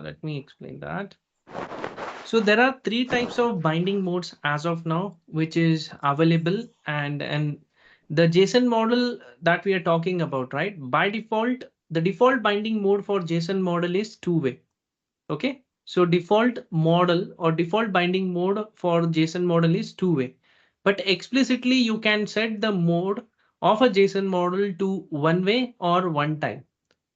Let me explain that. So there are three types of binding modes as of now, which is available, and the JSON model that we are talking about, right? By default, the default binding mode for JSON model is two-way. Okay, so default model or default binding mode for JSON model is two-way, but explicitly you can set the mode of a JSON model to one way or one time.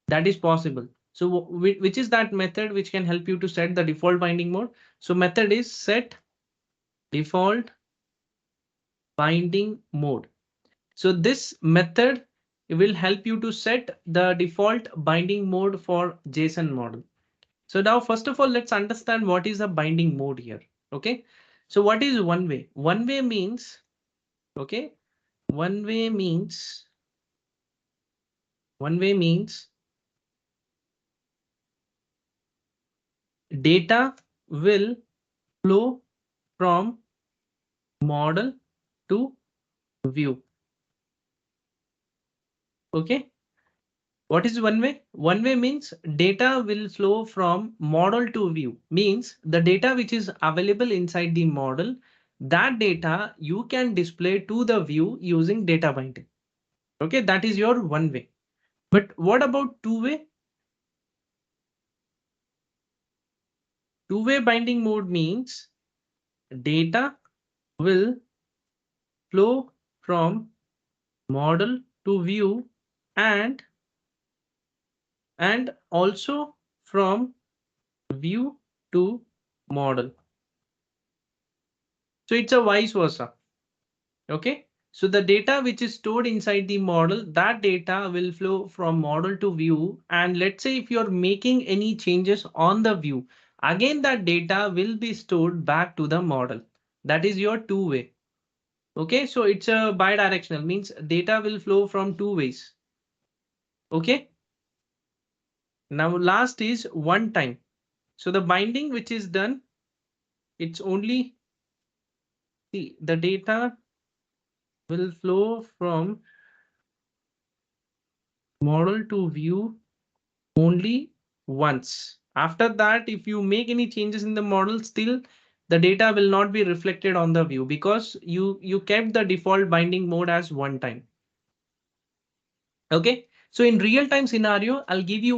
That is possible. So which is that method which can help you to set the default binding mode? So method is set default binding mode. So this method will help you to set the default binding mode for JSON model. So now, first of all, let's understand what is a binding mode here. Okay. So what is one way? One way means, okay, one way means, one way means data will flow from model to view. Okay. What is one way? One way means data will flow from model to view, means the data which is available inside the model, that data you can display to the view using data binding. Okay, that is your one way. But what about two way? Two way binding mode means data will flow from model to view and also from view to model. So it's a vice versa. Okay. So the data which is stored inside the model, that data will flow from model to view. And let's say if you're making any changes on the view, again, that data will be stored back to the model. That is your two way. Okay. So it's a bidirectional, means data will flow from two ways. Okay. Now last is one time. So the binding which is done, it's only, see, the data will flow from model to view only once. After that, if you make any changes in the model, still the data will not be reflected on the view because you kept the default binding mode as one time. Okay, so in real time scenario, I'll give you